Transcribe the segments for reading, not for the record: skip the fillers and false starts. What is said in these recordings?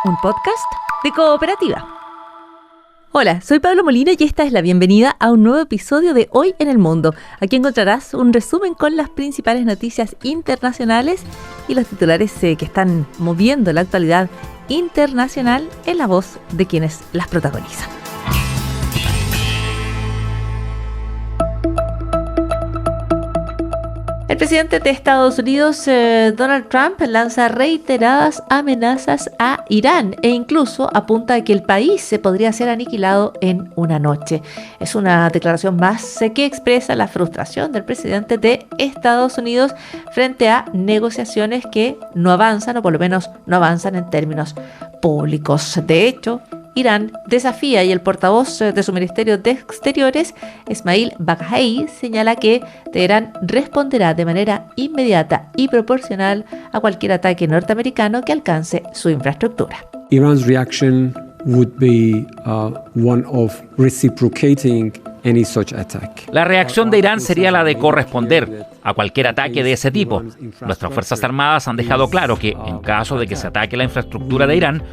un podcast de Cooperativa. Hola, soy Pablo Molina y esta es la bienvenida a un nuevo episodio de Hoy en el Mundo. Aquí encontrarás un resumen con las principales noticias internacionales y los titulares que están moviendo la actualidad internacional en la voz de quienes las protagonizan. El presidente de Estados Unidos, Donald Trump, lanza reiteradas amenazas a Irán e incluso apunta a que el país se podría ser aniquilado en una noche. Es una declaración más que expresa la frustración del presidente de Estados Unidos frente a negociaciones que no avanzan, o por lo menos no avanzan en términos públicos. De hecho, Irán desafía y el portavoz de su Ministerio de Exteriores, Esmail Baghaei, señala que Teherán responderá de manera inmediata y proporcional a cualquier ataque norteamericano que alcance su infraestructura. Iran's reaction would be one of reciprocating any such attack. La reacción de Irán sería la de corresponder a cualquier ataque de ese tipo. Nuestras Fuerzas Armadas han dejado claro que, en caso de que se ataque la infraestructura de Irán,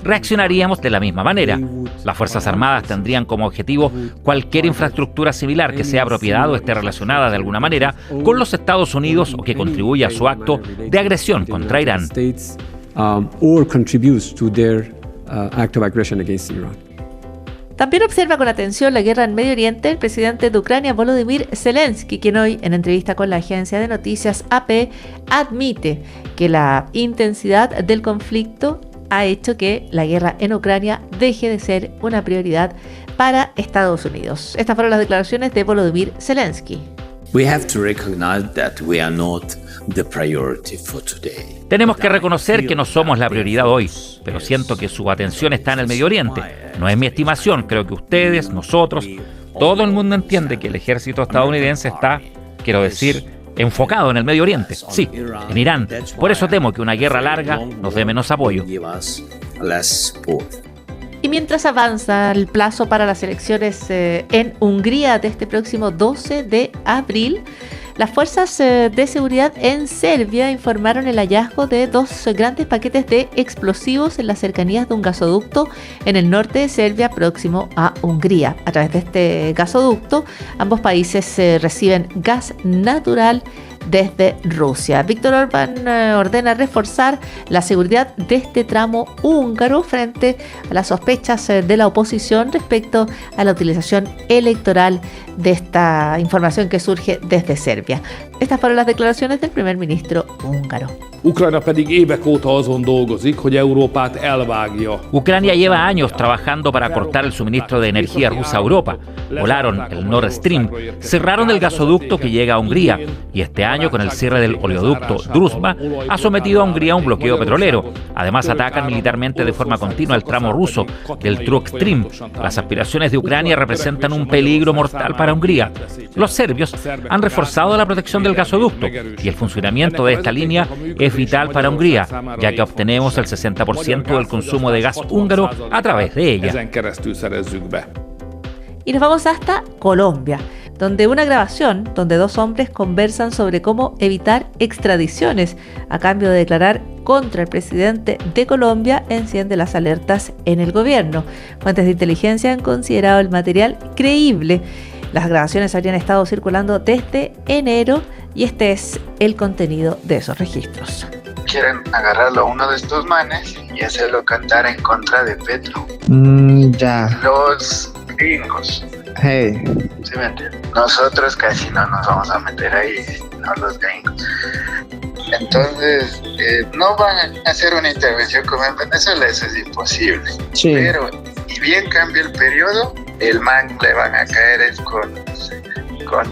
reaccionaríamos de la misma manera. Las Fuerzas Armadas tendrían como objetivo cualquier infraestructura similar que sea propiedad o esté relacionada de alguna manera con los Estados Unidos o que contribuya a su acto de agresión contra Irán. Or contributes to their act of aggression against Iran. También observa con atención la guerra en Medio Oriente el presidente de Ucrania, Volodymyr Zelensky, quien hoy, en entrevista con la agencia de noticias AP, admite que la intensidad del conflicto ha hecho que la guerra en Ucrania deje de ser una prioridad para Estados Unidos. Estas fueron las declaraciones de Volodymyr Zelensky. Tenemos que reconocer que no somos la prioridad hoy, pero siento que su atención está en el Medio Oriente. No es mi estimación, creo que ustedes, nosotros, todo el mundo entiende que el ejército estadounidense está, quiero decir, enfocado en el Medio Oriente, sí, en Irán. Por eso temo que una guerra larga nos dé menos apoyo. Y mientras avanza el plazo para las elecciones en Hungría de este próximo 12 de abril, las fuerzas de seguridad en Serbia informaron el hallazgo de 2 grandes paquetes de explosivos en las cercanías de un gasoducto en el norte de Serbia próximo a Hungría. A través de este gasoducto, ambos países reciben gas natural desde Rusia. Víctor Orbán ordena reforzar la seguridad de este tramo húngaro frente a las sospechas de la oposición respecto a la utilización electoral de esta información que surge desde Serbia. Estas fueron las declaraciones del primer ministro húngaro. Ucrania lleva años trabajando para cortar el suministro de energía rusa a Europa. Volaron el Nord Stream, cerraron el gasoducto que llega a Hungría y este año, con el cierre del oleoducto Druzhba, ha sometido a Hungría a un bloqueo petrolero. Además, atacan militarmente de forma continua el tramo ruso del Turk Stream. Las aspiraciones de Ucrania representan un peligro mortal para Hungría. Los serbios han reforzado la protección del gasoducto y el funcionamiento de esta línea es vital para Hungría, ya que obtenemos el 60% del consumo de gas húngaro a través de ella. Y nos vamos hasta Colombia, donde una grabación donde 2 hombres conversan sobre cómo evitar extradiciones a cambio de declarar contra el presidente de Colombia enciende las alertas en el gobierno. Fuentes de inteligencia han considerado el material creíble. Las grabaciones habrían estado circulando desde enero y este es el contenido de esos registros. Quieren agarrarlo a uno de estos manes y hacerlo cantar en contra de Petro. Ya. Los gringos. Hey. ¿Sí me entiendes? Nosotros casi no nos vamos a meter ahí, no los gringos. Entonces, no van a hacer una intervención como en Venezuela, eso es imposible. Sí. Pero, y bien cambia el periodo, el man le van a caer es con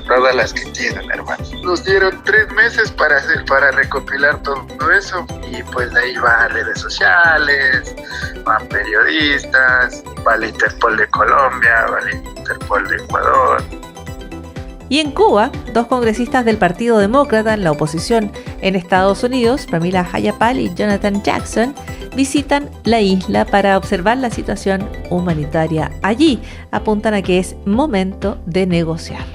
todas las que tienen, hermano. Nos dieron 3 meses para recopilar todo eso y pues de ahí van a redes sociales, van periodistas, va la Interpol de Colombia, va la Interpol de Ecuador. Y en Cuba, 2 congresistas del Partido Demócrata en la oposición en Estados Unidos, Pramila Jayapal y Jonathan Jackson, visitan la isla para observar la situación humanitaria allí. Apuntan a que es momento de negociar.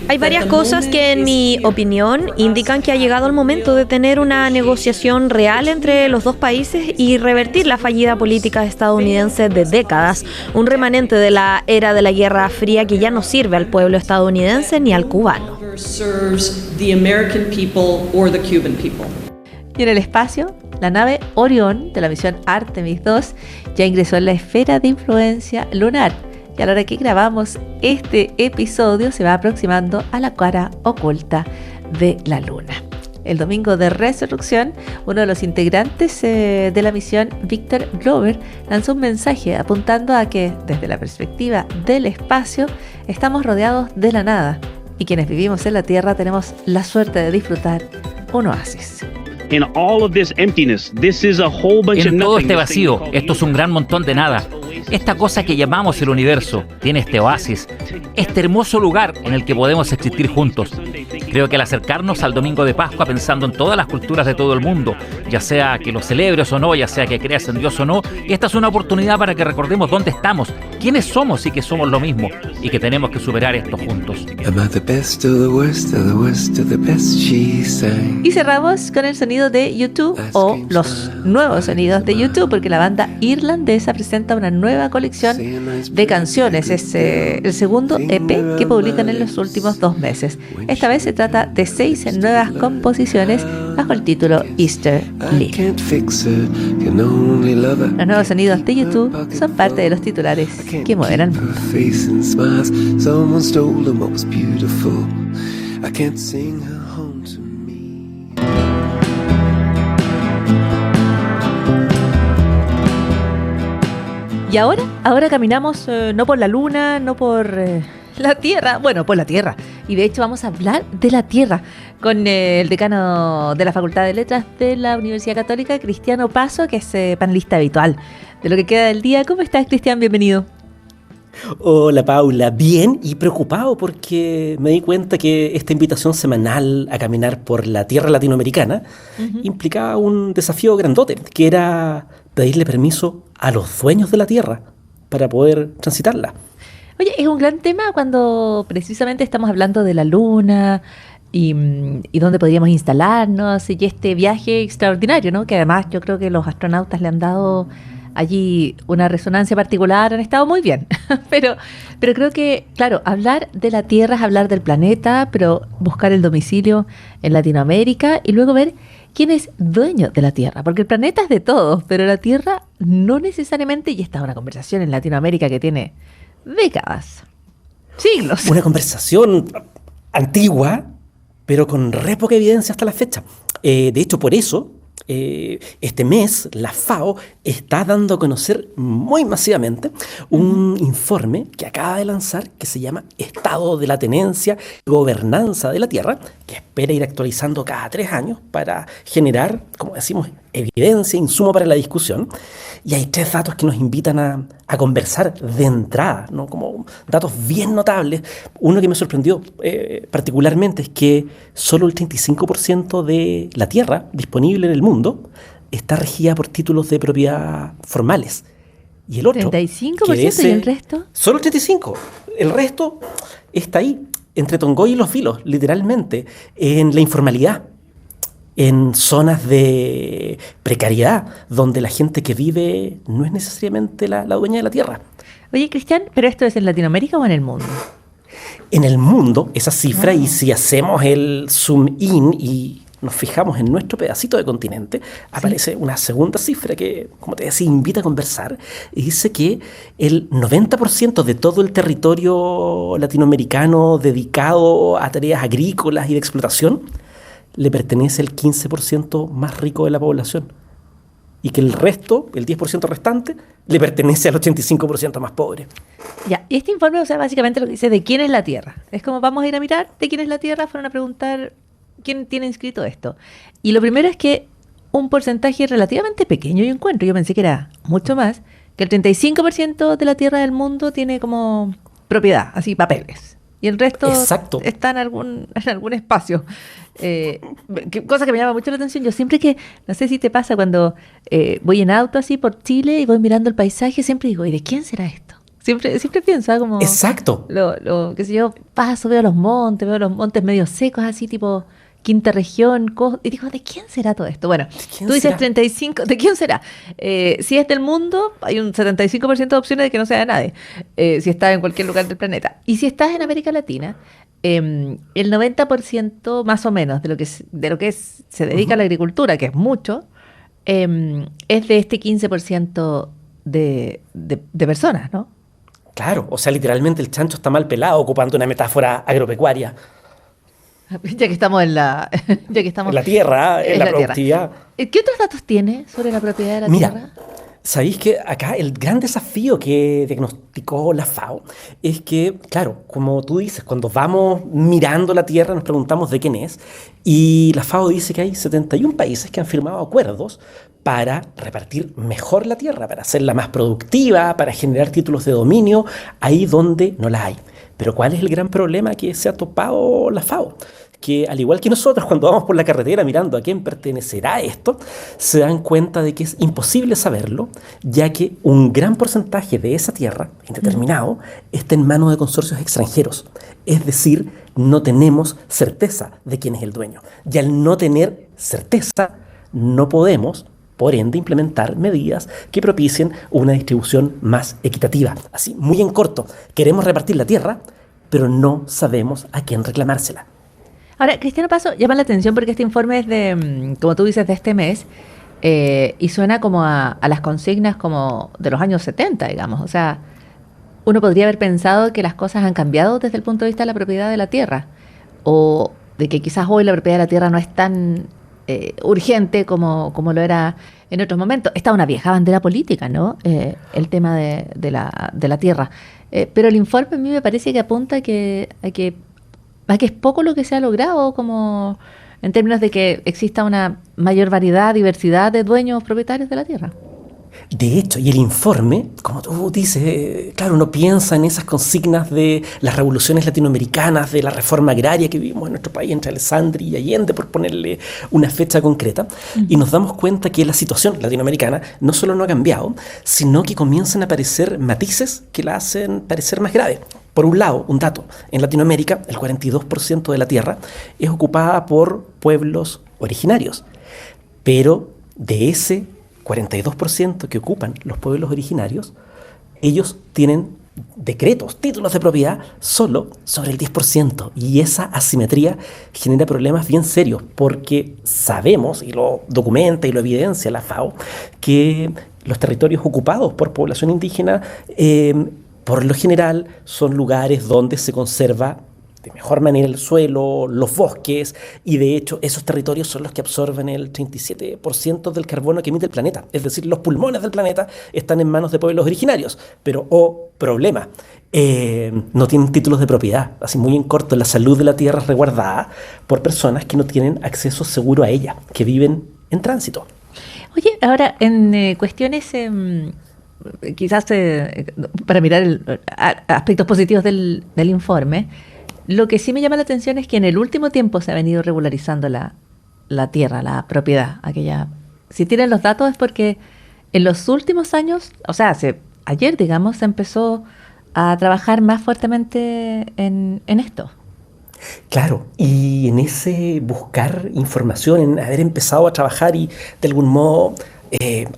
Hay varias cosas que, en mi opinión, indican que ha llegado el momento de tener una negociación real entre los dos países y revertir la fallida política estadounidense de décadas, un remanente de la era de la Guerra Fría que ya no sirve al pueblo estadounidense ni al cubano. Y en el espacio, la nave Orión de la misión Artemis 2 ya ingresó en la esfera de influencia lunar. Y a la hora que grabamos este episodio se va aproximando a la cara oculta de la Luna. El domingo de resurrección, uno de los integrantes de la misión, Victor Glover, lanzó un mensaje apuntando a que, desde la perspectiva del espacio, estamos rodeados de la nada y quienes vivimos en la Tierra tenemos la suerte de disfrutar un oasis. En todo este vacío, esto es un gran montón de nada. Esta cosa que llamamos el universo tiene este oasis, este hermoso lugar en el que podemos existir juntos. Creo que al acercarnos al domingo de Pascua pensando en todas las culturas de todo el mundo, ya sea que lo celebres o no, ya sea que creas en Dios o no, esta es una oportunidad para que recordemos dónde estamos, quiénes somos y que somos lo mismo y que tenemos que superar esto juntos. Y cerramos con el sonido de YouTube o los nuevos sonidos de YouTube, porque la banda irlandesa presenta una nueva colección de canciones. Es el segundo EP que publican en los últimos 2 meses. Esta vez se trata de 6 nuevas composiciones bajo el título Easter Leaf. Los nuevos sonidos de YouTube son parte de los titulares que mueven al mundo. Y ahora caminamos no por la Luna, no por la Tierra, bueno, por la Tierra. Y de hecho vamos a hablar de la Tierra con el decano de la Facultad de Letras de la Universidad Católica, Cristiano Paso, que es panelista habitual de lo que queda del día. ¿Cómo estás, Cristian? Bienvenido. Hola, Paula. Bien y preocupado porque me di cuenta que esta invitación semanal a caminar por la tierra latinoamericana implicaba un desafío grandote, que era pedirle permiso a los dueños de la tierra para poder transitarla. Oye, es un gran tema cuando precisamente estamos hablando de la Luna y dónde podríamos instalarnos y este viaje extraordinario, ¿no? Que además yo creo que los astronautas le han dado allí una resonancia particular, han estado muy bien, pero creo que, claro, hablar de la Tierra es hablar del planeta, pero buscar el domicilio en Latinoamérica y luego ver quién es dueño de la Tierra, porque el planeta es de todos, pero la Tierra no necesariamente, y esta es una conversación en Latinoamérica que tiene décadas, siglos. Una conversación antigua, pero con re poca evidencia hasta la fecha. De hecho, por eso este mes la FAO está dando a conocer muy masivamente un informe que acaba de lanzar que se llama Estado de la Tenencia y Gobernanza de la Tierra, que espera ir actualizando cada 3 años para generar, como decimos, evidencia, insumo para la discusión. Y hay 3 datos que nos invitan a conversar de entrada, ¿no? Como datos bien notables. Uno que me sorprendió particularmente es que solo el 35% de la tierra disponible en el mundo está regida por títulos de propiedad formales. Y el otro, ¿35% y el resto? Solo el 35%. El resto está ahí, entre Tongoy y Los Vilos, literalmente, en la informalidad, en zonas de precariedad, donde la gente que vive no es necesariamente la dueña de la tierra. Oye, Cristian, ¿pero esto es en Latinoamérica o en el mundo? En el mundo, esa cifra, y si hacemos el zoom in y nos fijamos en nuestro pedacito de continente, aparece una segunda cifra que, como te decía, invita a conversar, y dice que el 90% de todo el territorio latinoamericano dedicado a tareas agrícolas y de explotación le pertenece al 15% más rico de la población, y que el resto, el 10% restante, le pertenece al 85% más pobre. Ya, y este informe, o sea, básicamente lo que dice de quién es la Tierra. Es como vamos a ir a mirar de quién es la Tierra, fueron a preguntar quién tiene inscrito esto. Y lo primero es que un porcentaje relativamente pequeño yo encuentro, yo pensé que era mucho más, que el 35% de la Tierra del mundo tiene como propiedad, así papeles. Y el resto está en algún espacio. Cosa que me llama mucho la atención. Yo siempre que, no sé si te pasa cuando voy en auto así por Chile y voy mirando el paisaje, siempre digo, ¿y de quién será esto? Siempre pienso como... Exacto. Qué sé yo, paso, veo los montes medio secos, así tipo quinta región, y digo, ¿de quién será todo esto? Bueno, tú dices 35, ¿de quién será? Si es del mundo, hay un 75% de opciones de que no sea de nadie, si estás en cualquier lugar del planeta. Y si estás en América Latina, el 90% más o menos de lo que se dedica a la agricultura, que es mucho, es de este 15% de personas, ¿no? Claro, o sea, literalmente el chancho está mal pelado, ocupando una metáfora agropecuaria. Ya que estamos en la tierra, en la productividad. ¿Qué otros datos tiene sobre la propiedad de la tierra? Sabéis que acá el gran desafío que diagnosticó la FAO es que, claro, como tú dices, cuando vamos mirando la tierra nos preguntamos de quién es, y la FAO dice que hay 71 países que han firmado acuerdos para repartir mejor la tierra, para hacerla más productiva, para generar títulos de dominio ahí donde no la hay. Pero ¿cuál es el gran problema que se ha topado la FAO? Que al igual que nosotros cuando vamos por la carretera mirando a quién pertenecerá esto, se dan cuenta de que es imposible saberlo, ya que un gran porcentaje de esa tierra, indeterminado, está en manos de consorcios extranjeros. Es decir, no tenemos certeza de quién es el dueño. Y al no tener certeza, no podemos, por ende, implementar medidas que propicien una distribución más equitativa. Así, muy en corto, queremos repartir la tierra, pero no sabemos a quién reclamársela. Ahora, Cristiano Paso, llama la atención porque este informe es de, como tú dices, de este mes, y suena como a las consignas como de los años 70, digamos. O sea, uno podría haber pensado que las cosas han cambiado desde el punto de vista de la propiedad de la tierra, o de que quizás hoy la propiedad de la tierra no es tan urgente como lo era en otros momentos. Está una vieja bandera política, ¿no? El tema de la tierra. Pero el informe a mí me parece que apunta a que es poco lo que se ha logrado, como en términos de que exista una mayor variedad, diversidad de dueños propietarios de la tierra. De hecho, y el informe, como tú dices, claro, uno piensa en esas consignas de las revoluciones latinoamericanas, de la reforma agraria que vivimos en nuestro país entre Alessandri y Allende, por ponerle una fecha concreta, y nos damos cuenta que la situación latinoamericana no solo no ha cambiado, sino que comienzan a aparecer matices que la hacen parecer más grave. Por un lado, un dato, en Latinoamérica el 42% de la tierra es ocupada por pueblos originarios, pero de ese 42% que ocupan los pueblos originarios, ellos tienen decretos, títulos de propiedad solo sobre el 10%, y esa asimetría genera problemas bien serios porque sabemos, y lo documenta y lo evidencia la FAO, que los territorios ocupados por población indígena por lo general son lugares donde se conserva de mejor manera el suelo, los bosques, y de hecho esos territorios son los que absorben el 37% del carbono que emite el planeta. Es decir, los pulmones del planeta están en manos de pueblos originarios, pero problema, no tienen títulos de propiedad. Así muy en corto, la salud de la tierra es resguardada por personas que no tienen acceso seguro a ella, que viven en tránsito. Oye, ahora en cuestiones... quizás para mirar aspectos positivos del informe, lo que sí me llama la atención es que en el último tiempo se ha venido regularizando la tierra, la propiedad, aquella. Si tienen los datos es porque en los últimos años, o sea, ayer, digamos, se empezó a trabajar más fuertemente en esto. Claro, y en ese buscar información, en haber empezado a trabajar y de algún modo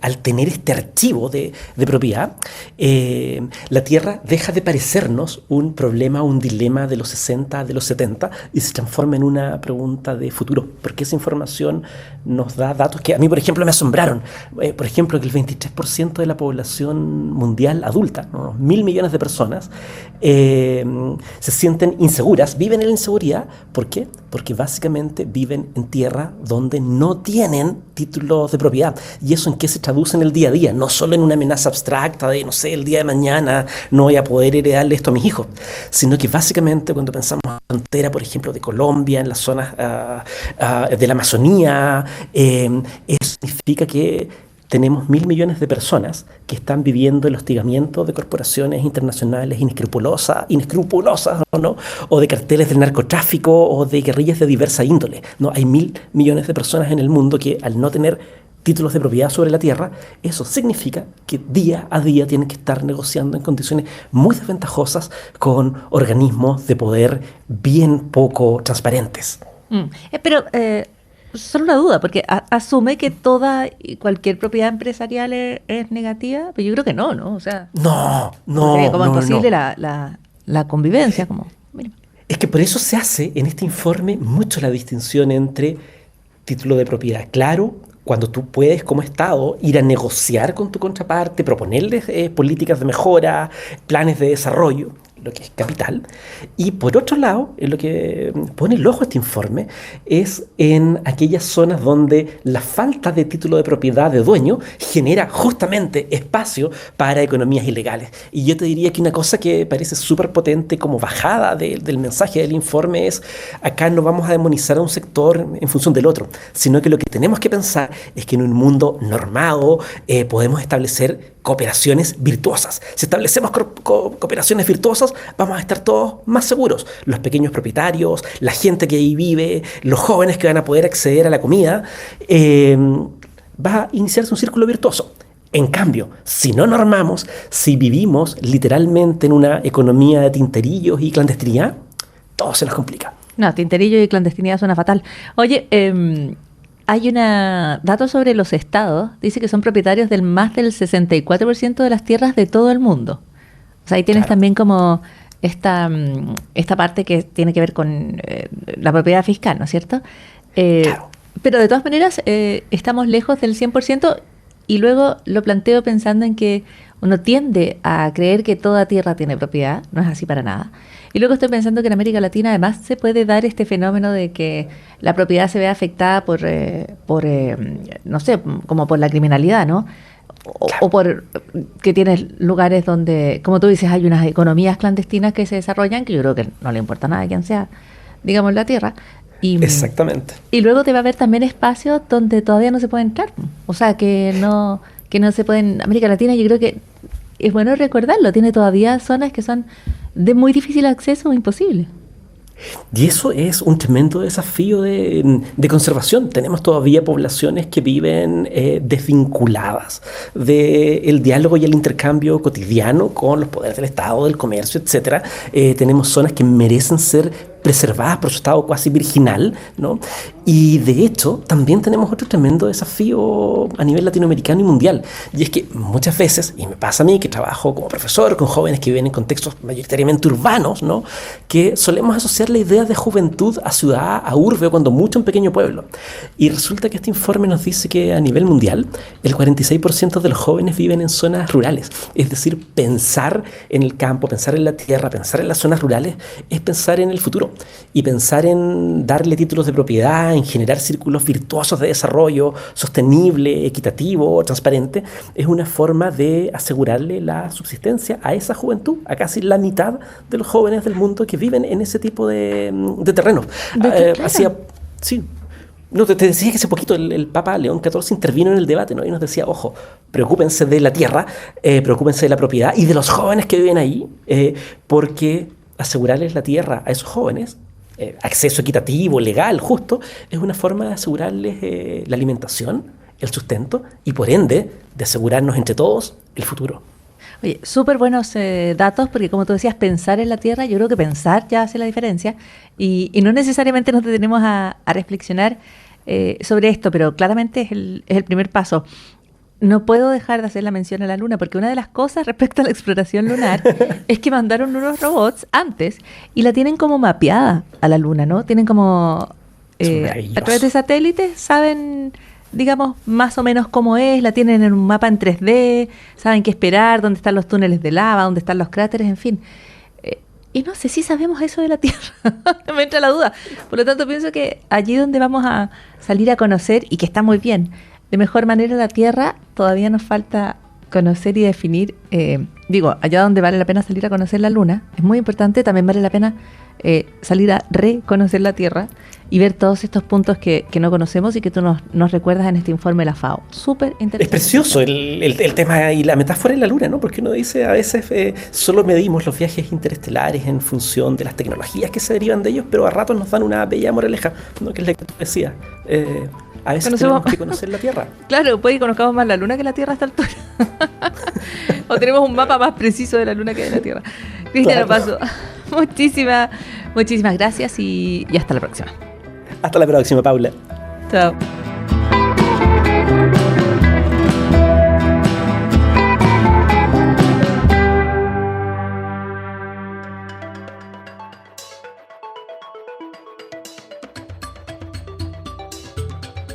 al tener este archivo de propiedad, la tierra deja de parecernos un problema, un dilema de los 60, de los 70, y se transforma en una pregunta de futuro, porque esa información nos da datos que a mí, por ejemplo, me asombraron. Por ejemplo, que el 23% de la población mundial adulta, unos 1.000 millones de personas, se sienten inseguras, viven en la inseguridad. ¿Por qué? Porque básicamente viven en tierra donde no tienen títulos de propiedad. ¿Y eso en qué se traduce en el día a día? No solo en una amenaza abstracta de, no sé, el día de mañana no voy a poder heredarle esto a mis hijos, sino que básicamente cuando pensamos en la frontera, por ejemplo, de Colombia, en las zonas de la Amazonía, eso significa que tenemos 1.000 millones de personas que están viviendo el hostigamiento de corporaciones internacionales inescrupulosas, ¿no? O de carteles del narcotráfico o de guerrillas de diversa índole. No, hay 1.000 millones de personas en el mundo que al no tener títulos de propiedad sobre la Tierra, eso significa que día a día tienen que estar negociando en condiciones muy desventajosas con organismos de poder bien poco transparentes. Pero solo una duda, porque asume que toda y cualquier propiedad empresarial es negativa, pero yo creo que no, ¿no? O sea, No. Como imposible la convivencia, como... Mira. Es que por eso se hace en este informe mucho la distinción entre título de propiedad claro, cuando tú puedes como Estado ir a negociar con tu contraparte, proponerles políticas de mejora, planes de desarrollo, lo que es capital. Y por otro lado, en lo que pone el ojo este informe, es en aquellas zonas donde la falta de título de propiedad de dueño genera justamente espacio para economías ilegales. Y yo te diría que una cosa que parece súper potente como bajada del mensaje del informe es: acá no vamos a demonizar a un sector en función del otro, sino que lo que tenemos que pensar es que en un mundo normado podemos establecer cooperaciones virtuosas. Si establecemos cooperaciones virtuosas, vamos a estar todos más seguros. Los pequeños propietarios, la gente que ahí vive, los jóvenes que van a poder acceder a la comida, va a iniciarse un círculo virtuoso. En cambio, si no normamos, si vivimos literalmente en una economía de tinterillos y clandestinidad, todo se nos complica. No, tinterillo y clandestinidad suena fatal. Oye, hay datos sobre los estados, dice que son propietarios del más del 64% de las tierras de todo el mundo. O sea, ahí tienes también como esta parte que tiene que ver con la propiedad fiscal, ¿no es cierto? Claro. Pero de todas maneras, estamos lejos del 100%, y luego lo planteo pensando en que uno tiende a creer que toda tierra tiene propiedad, no es así para nada. Y luego estoy pensando que en América Latina además se puede dar este fenómeno de que la propiedad se vea afectada por no sé, como por la criminalidad, ¿no? O por que tienes lugares donde, como tú dices, hay unas economías clandestinas que se desarrollan, que yo creo que no le importa nada a quién sea, digamos, la tierra. Exactamente. Y luego te va a haber también espacios donde todavía no se puede entrar. O sea, que no se pueden... América Latina, yo creo que es bueno recordarlo, tiene todavía zonas que son de muy difícil acceso o imposible. Y eso es un tremendo desafío de conservación. Tenemos todavía poblaciones que viven desvinculadas del diálogo y el intercambio cotidiano con los poderes del Estado, del comercio, etc. Tenemos zonas que merecen ser preservadas por su estado cuasi virginal, ¿no? Y de hecho también tenemos otro tremendo desafío a nivel latinoamericano y mundial, y es que muchas veces, y me pasa a mí que trabajo como profesor con jóvenes que viven en contextos mayoritariamente urbanos, ¿no?, que solemos asociar la idea de juventud a ciudad, a urbe, o cuando mucho un pequeño pueblo, y resulta que este informe nos dice que a nivel mundial el 46% de los jóvenes viven en zonas rurales. Es decir, pensar en el campo, pensar en la tierra, pensar en las zonas rurales es pensar en el futuro. Y pensar en darle títulos de propiedad, en generar círculos virtuosos de desarrollo sostenible, equitativo, transparente, es una forma de asegurarle la subsistencia a esa juventud, a casi la mitad de los jóvenes del mundo que viven en ese tipo de terrenos. Sí. No, te decía que hace poquito el Papa León XIV intervino en el debate, ¿no? Y nos decía: ojo, preocúpense de la tierra, preocúpense de la propiedad y de los jóvenes que viven ahí, porque asegurarles la tierra a esos jóvenes, acceso equitativo, legal, justo, es una forma de asegurarles la alimentación, el sustento, y por ende de asegurarnos entre todos el futuro. Oye, súper buenos datos, porque como tú decías, pensar en la tierra, yo creo que pensar ya hace la diferencia, y no necesariamente nos detenemos a reflexionar sobre esto, pero claramente es el primer paso. No puedo dejar de hacer la mención a la Luna, porque una de las cosas respecto a la exploración lunar es que mandaron unos robots antes y la tienen como mapeada a la Luna, ¿no? Tienen como, a través de satélites, saben, digamos, más o menos cómo es, la tienen en un mapa en 3D, saben qué esperar, dónde están los túneles de lava, dónde están los cráteres, en fin. Y no sé si sabemos eso de la Tierra, me entra la duda. Por lo tanto, pienso que allí donde vamos a salir a conocer, y que está muy bien, de mejor manera la Tierra, todavía nos falta conocer y definir, allá donde vale la pena salir a conocer la Luna, es muy importante, también vale la pena salir a reconocer la Tierra y ver todos estos puntos que no conocemos y que tú nos recuerdas en este informe de la FAO. Súper interesante. Es precioso el tema y la metáfora de la Luna, ¿no? Porque uno dice, a veces solo medimos los viajes interestelares en función de las tecnologías que se derivan de ellos, pero a ratos nos dan una bella moraleja, ¿no?, que es la que tú decías. A veces tenemos que conocer la Tierra. Claro, puede que conozcamos más la Luna que la Tierra a esta altura. O tenemos un mapa más preciso de la Luna que de la Tierra. Cristian Opaso, muchísimas gracias y hasta la próxima. Hasta la próxima, Paula. Chao.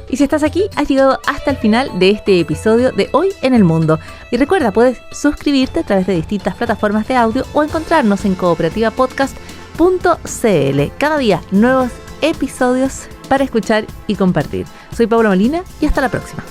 Y si estás aquí, has llegado hasta el final de este episodio de Hoy en el Mundo. Y recuerda, puedes suscribirte a través de distintas plataformas de audio o encontrarnos en cooperativapodcast.cl. Cada día, nuevos episodios para escuchar y compartir. Soy Paula Molina y hasta la próxima.